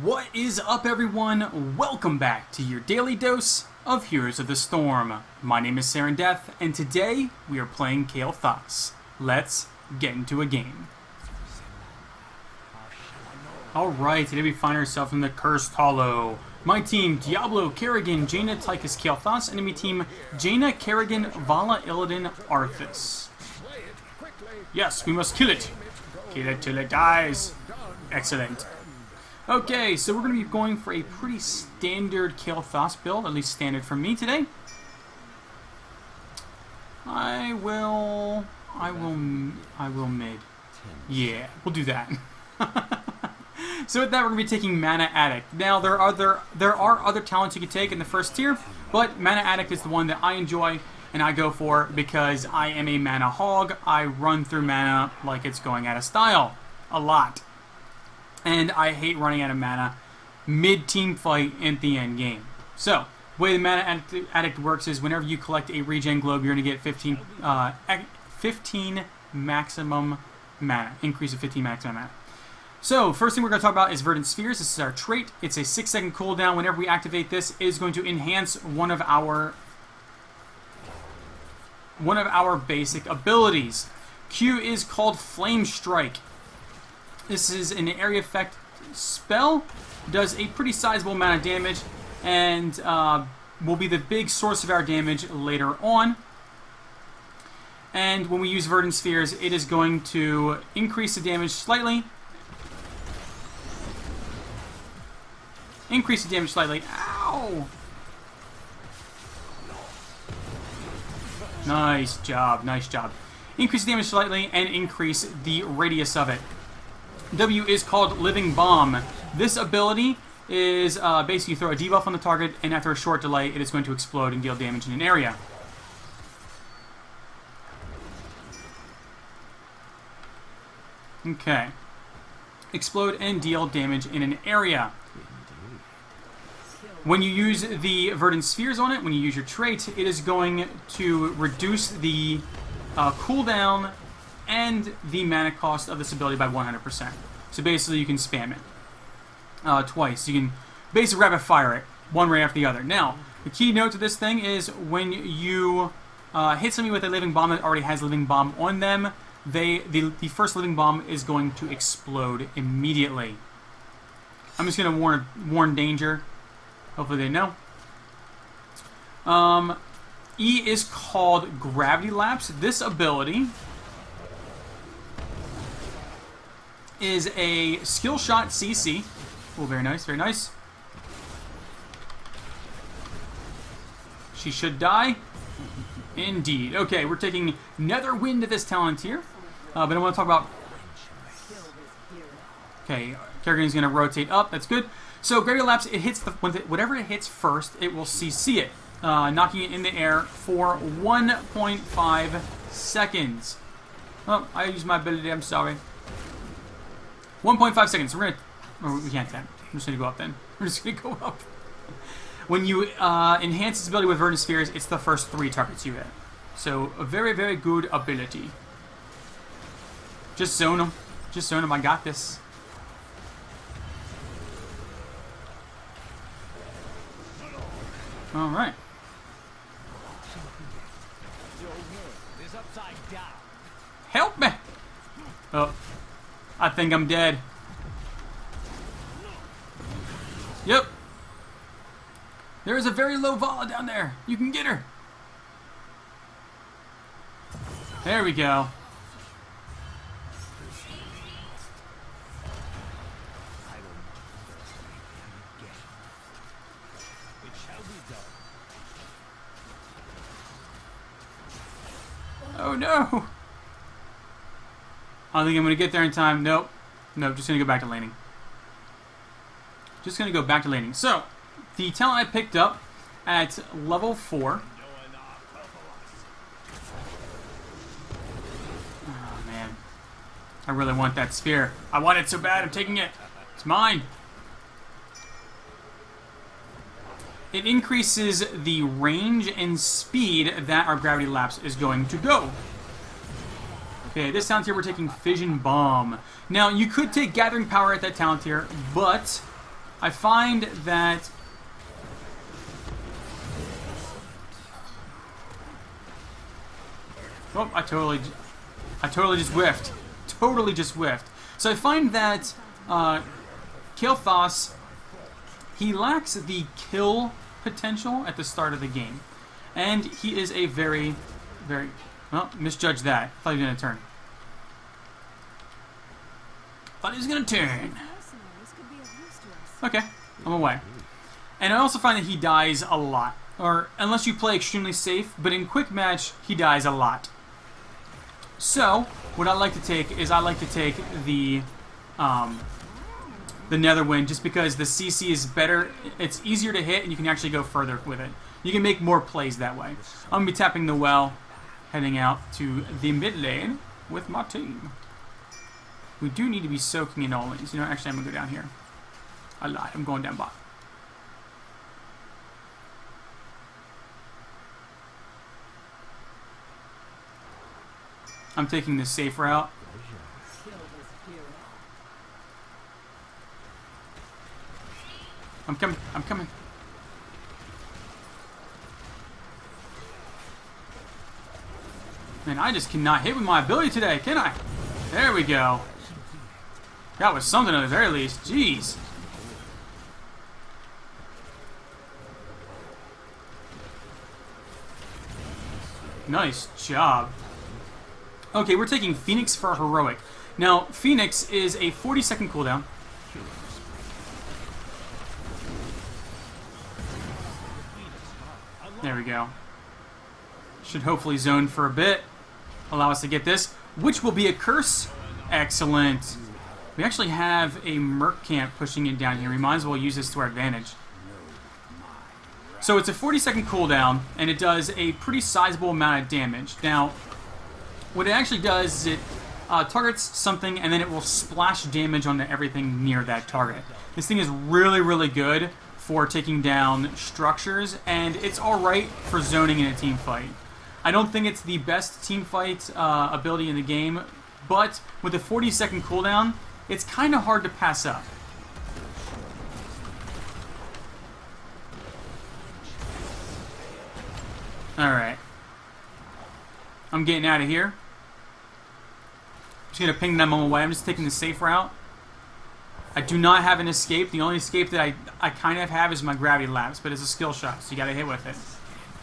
What is up, everyone? Welcome back to your daily dose of Heroes of the Storm. My name is Death, and today we are playing Kael'thas. Let's get into a game. Alright, today we find ourselves in the Cursed Hollow. My team, Diablo, Kerrigan, Jaina, Tychus, Kael'thas. Enemy team, Jaina, Kerrigan, Vala, Illidan, Arthas. Yes, we must kill it. Kill it till it dies. Excellent. Okay, so we're going to be going for a pretty standard Kael'thas build, at least standard for me today. I will mid. Yeah, we'll do that. So with that, we're going to be taking Mana Addict. Now, there are other talents you can take in the first tier, but Mana Addict is the one that I enjoy and I go for because I am a mana hog. I run through mana like it's going out of style. A lot. And I hate running out of mana mid-team fight at the end game. So, the way the Mana Addict works is whenever you collect a regen globe, you're going to get 15 maximum mana. Increase of 15 maximum mana. So, first thing we're going to talk about is Verdant Spheres. This is our trait. It's a 6-second cooldown. Whenever we activate this, it is going to enhance one of our basic abilities. Q is called Flame Strike. This is an area effect spell. Does a pretty sizable amount of damage and will be the big source of our damage later on. And when we use Verdant Spheres, it is going to increase the damage slightly. Increase the damage slightly. Ow! Nice job, nice job. Increase the damage slightly and increase the radius of it. W is called Living Bomb. This ability is basically you throw a debuff on the target, and after a short delay, it is going to explode and deal damage in an area. Okay. Explode and deal damage in an area. When you use the Verdant Spheres on it, when you use your trait, it is going to reduce the cooldown and the mana cost of this ability by 100%. So basically you can spam it twice. You can basically rapid fire it, one right after the other. Now, the key note to this thing is when you hit somebody with a Living Bomb that already has Living Bomb on them, the first Living Bomb is going to explode immediately. I'm just going to warn danger. Hopefully they know. E is called Gravity Lapse. This ability is a skill shot CC. Oh, very nice, very nice. She should die. Indeed. Okay, we're taking Nether Wind to this talent here. But I want to talk about... Okay, Kerrigan's going to rotate up. That's good. So, Gravity Lapse, it hits whatever it hits first, it will CC it, knocking it in the air for 1.5 seconds. Oh, I used my ability, I'm sorry. 1.5 seconds. We're gonna... we can't then. I'm just gonna go up then. We're just gonna go up. When you enhance this ability with Verdant Spheres, it's the first 3 targets you hit. So, a very, very good ability. Just zone them. Just zone them. I got this. Alright. Help me! Oh. I think I'm dead. Yep. There is a very low Vala down there. You can get her. There we go. Oh no! I don't think I'm going to get there in time. Nope. Nope, just going to go back to laning. Just going to go back to laning. So, the talent I picked up at level 4. Oh, man. I really want that spear. I want it so bad, I'm taking it. It's mine. It increases the range and speed that our Gravity Lapse is going to go. Okay, this talent here we're taking Fission Bomb. Now, you could take Gathering Power at that talent here, but I find that oh, I totally just whiffed. Totally just whiffed. So I find that Kael'thas, he lacks the kill potential at the start of the game. And he is a very, well, misjudged that. Thought he was going to turn. Thought he was going to turn. Okay, I'm away. And I also find that he dies a lot. Or, unless you play extremely safe, but in quick match, he dies a lot. So, what I like to take is the Netherwind, just because the CC is better, it's easier to hit, and you can actually go further with it. You can make more plays that way. I'm going to be tapping the well, heading out to the mid lane with my team. We do need to be soaking in all these. You know, actually, I'm going to go down here. I lied. I'm going down bot. I'm taking the safe route. I'm coming. I'm coming. Man, I just cannot hit with my ability today, can I? There we go. That was something at the very least. Jeez. Nice job. Okay, we're taking Phoenix for Heroic. Now, Phoenix is a 40-second cooldown. There we go. Should hopefully zone for a bit. Allow us to get this, which will be a curse. Excellent. We actually have a Merc camp pushing in down here. We might as well use this to our advantage. So it's a 40-second cooldown, and it does a pretty sizable amount of damage. Now, what it actually does is it targets something, and then it will splash damage onto everything near that target. This thing is really, really good for taking down structures, and it's alright for zoning in a team fight. I don't think it's the best team fight ability in the game, but with a 40-second cooldown, it's kind of hard to pass up. Alright. I'm getting out of here. Just gonna ping them on my way. I'm just taking the safe route. I do not have an escape. The only escape that I kind of have is my gravity lapse, but it's a skill shot, so you gotta hit with it.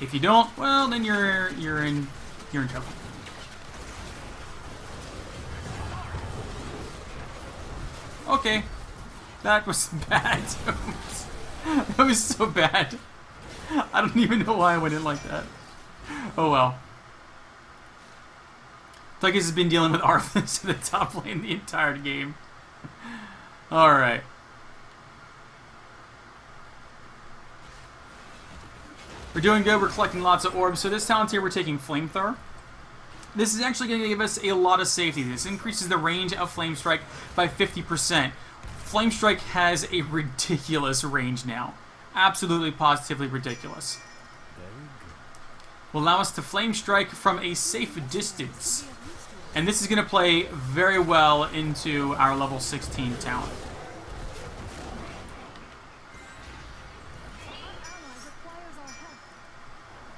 If you don't, well, then you're in trouble. Okay, that was bad. That was so bad. I don't even know why I went in like that. Oh well. Kael'thas has been dealing with Arthas in the top lane the entire game. Alright. We're doing good. We're collecting lots of orbs. So this talent here, we're taking Flamethrower. This is actually going to give us a lot of safety. This increases the range of Flame Strike by 50%. Flame Strike has a ridiculous range now. Absolutely, positively ridiculous. Will allow us to Flame Strike from a safe distance. And this is going to play very well into our level 16 talent.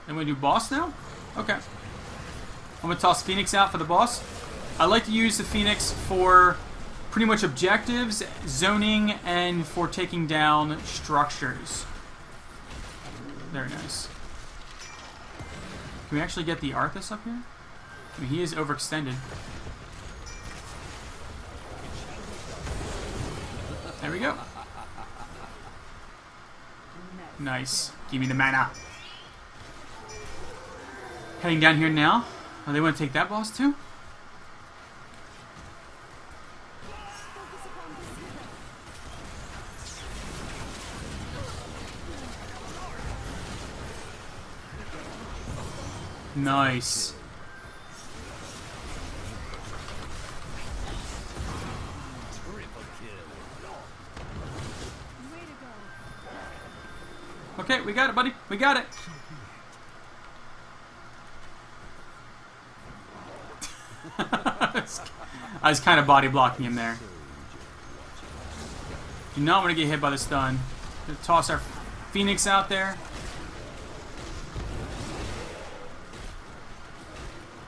And we do boss now? Okay. I'm going to toss Phoenix out for the boss. I like to use the Phoenix for pretty much objectives, zoning, and for taking down structures. Very nice. Can we actually get the Arthas up here? I mean, he is overextended. There we go. Nice. Give me the mana. Heading down here now. Oh, they want to take that boss too? Nice. Okay, we got it, buddy. We got it. I was kind of body blocking him there. Do not want to get hit by the stun. Gonna toss our Phoenix out there.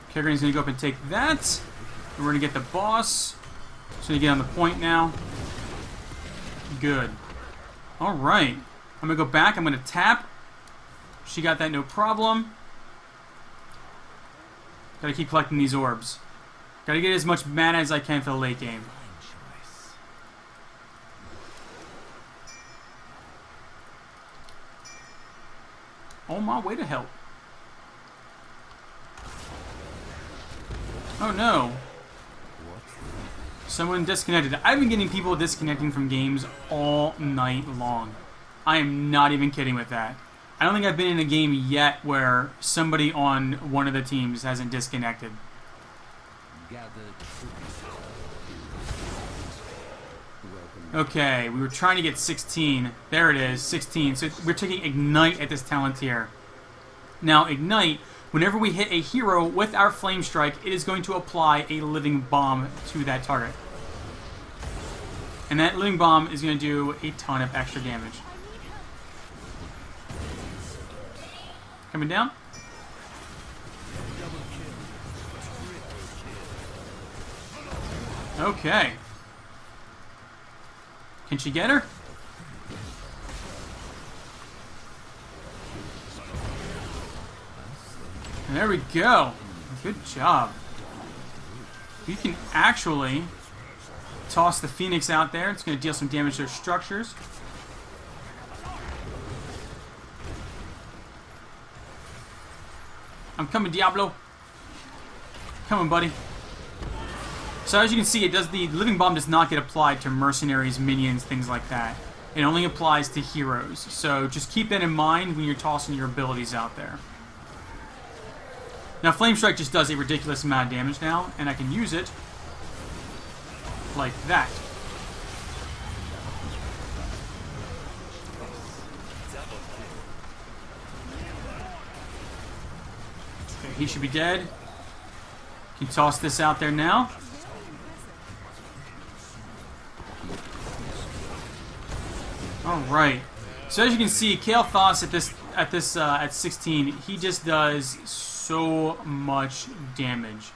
Kerrigan's gonna go up and take that. And we're gonna get the boss. So you get on the point now. Good. Alright. I'm gonna go back. I'm gonna tap. She got that no problem. Gotta keep collecting these orbs. Gotta get as much mana as I can for the late game. On my way to help. Oh no. Someone disconnected. I've been getting people disconnecting from games all night long. I am not even kidding with that. I don't think I've been in a game yet where somebody on one of the teams hasn't disconnected. Okay, we were trying to get 16. There it is, 16. So we're taking Ignite at this talent tier. Now, Ignite, whenever we hit a hero with our Flame Strike, it is going to apply a Living Bomb to that target. And that Living Bomb is going to do a ton of extra damage. Coming down. Okay. Can she get her? And there we go. Good job. We can actually toss the Phoenix out there. It's going to deal some damage to their structures. I'm coming, Diablo. Come on, buddy. So as you can see, the Living Bomb does not get applied to mercenaries, minions, things like that. It only applies to heroes. So just keep that in mind when you're tossing your abilities out there. Now, Flame Strike just does a ridiculous amount of damage now, and I can use it like that. Okay, he should be dead. Can toss this out there now. Alright. So as you can see, Kael'thas at 16, he just does so much damage.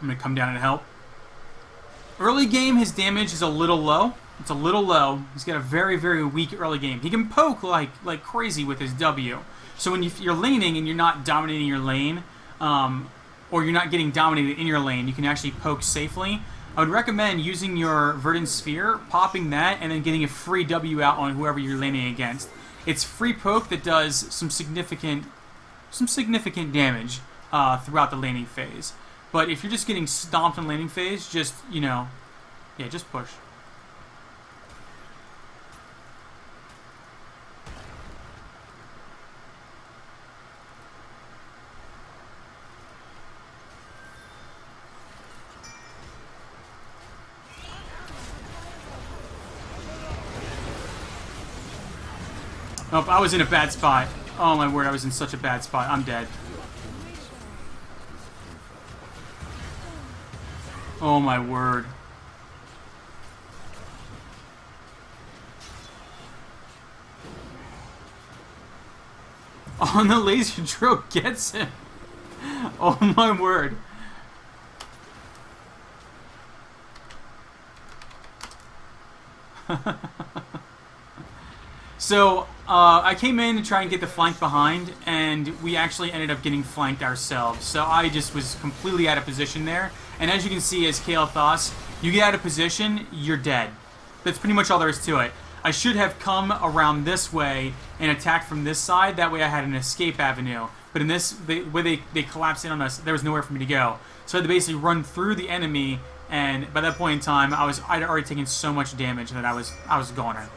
I'm going to come down and help. Early game, his damage is a little low. It's a little low. He's got a very, very weak early game. He can poke like crazy with his W. So when you're laning and you're not dominating your lane, or you're not getting dominated in your lane, you can actually poke safely. I would recommend using your Verdant Sphere, popping that, and then getting a free W out on whoever you're laning against. It's free poke that does some significant damage throughout the laning phase. But if you're just getting stomped in laning phase, just, just push. Oh, I was in a bad spot. Oh my word, I was in such a bad spot. I'm dead. Oh my word. Oh, and the laser drill gets him. Oh my word. So, I came in to try and get the flank behind, and we actually ended up getting flanked ourselves. So I just was completely out of position there. And as you can see, as Kael'thas, you get out of position, you're dead. That's pretty much all there is to it. I should have come around this way and attacked from this side. That way I had an escape avenue. But in this, where they collapsed in on us, there was nowhere for me to go. So I had to basically run through the enemy, and by that point in time, I'd already taken so much damage that I was goner.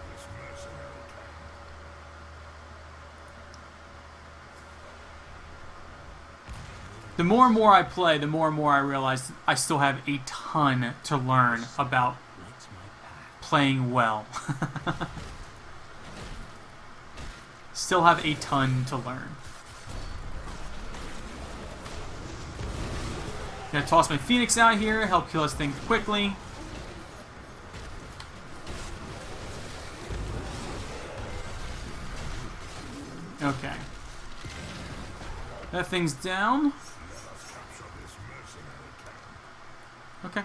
The more and more I play, the more and more I realize I still have a ton to learn about playing well. Still have a ton to learn. Gonna toss my Phoenix out here, help kill this thing quickly. Okay. That thing's down. Okay.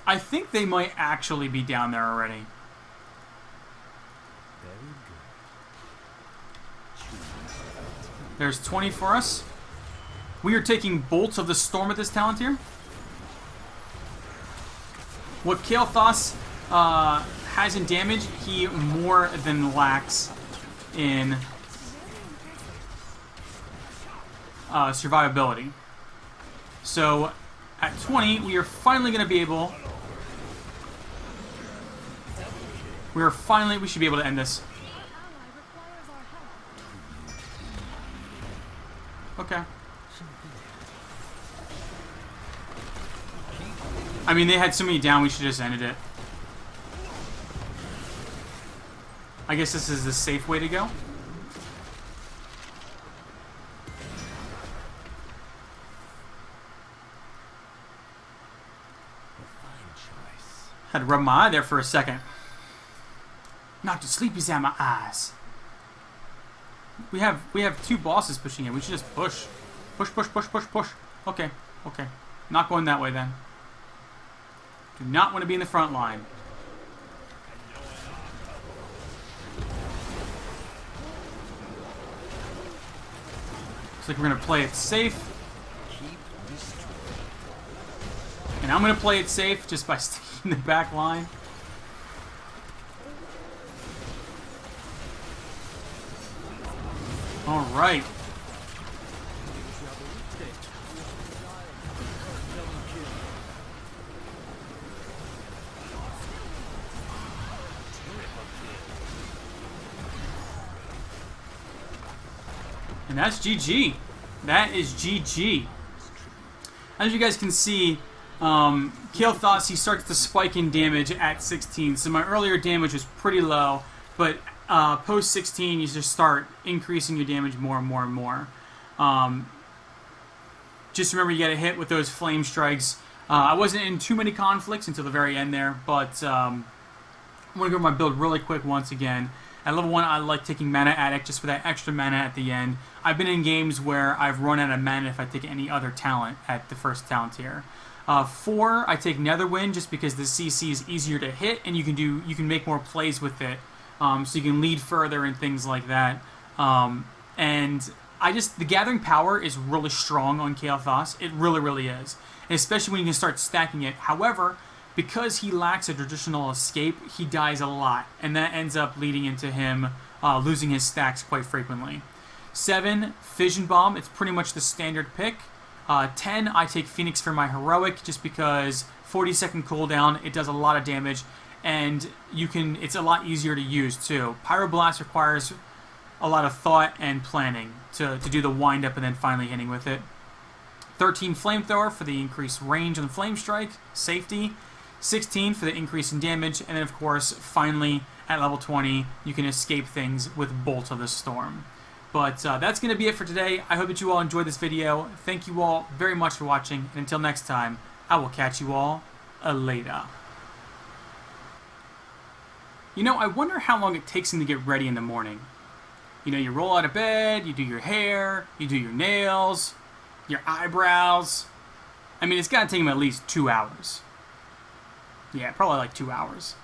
I think they might actually be down there already. There's 20 for us. We are taking Bolts of the Storm at this talent here. What Kael'thas has in damage, he more than lacks in survivability. So at 20, we are finally going to be able... We should be able to end this. Okay. I mean, they had so many down, we should just ended it. I guess this is the safe way to go. Had to rub my eye there for a second. Knocked the sleepies out of my eyes. We have two bosses pushing in. We should just push. Push, push, push, push, push. Okay, okay. Not going that way then. Do not want to be in the front line. Looks like we're going to play it safe. And I'm going to play it safe just by sticking in the back line. All right. And that's GG. That is GG. As you guys can see, Kael'thas, he starts to spike in damage at 16. So my earlier damage was pretty low, but post 16, you just start increasing your damage more and more and more. Just remember, you get a hit with those flame strikes. I wasn't in too many conflicts until the very end there, but I'm going to go over my build really quick once again. At level 1, I like taking Mana Addict just for that extra mana at the end. I've been in games where I've run out of mana if I take any other talent at the first talent tier. 4, I take Netherwind just because the CC is easier to hit and you can make more plays with it. So you can lead further and things like that. And the Gathering Power is really strong on Kael'thas. It really, really is. And especially when you can start stacking it. However, because he lacks a traditional escape, he dies a lot. And that ends up leading into him losing his stacks quite frequently. 7, Fission Bomb. It's pretty much the standard pick. 10, I take Phoenix for my heroic just because 40-second cooldown, it does a lot of damage. And it's a lot easier to use too. Pyroblast requires a lot of thought and planning to do the wind up and then finally hitting with it. 13, Flamethrower for the increased range on the flame strike, safety. 16 for the increase in damage, and then of course, finally at level 20, you can escape things with Bolt of the Storm. But that's going to be it for today. I hope that you all enjoyed this video. Thank you all very much for watching, and until next time, I will catch you all later. You know, I wonder how long it takes him to get ready in the morning. You know, you roll out of bed, you do your hair, you do your nails, your eyebrows. I mean, it's got to take him at least 2 hours. Yeah, probably like 2 hours.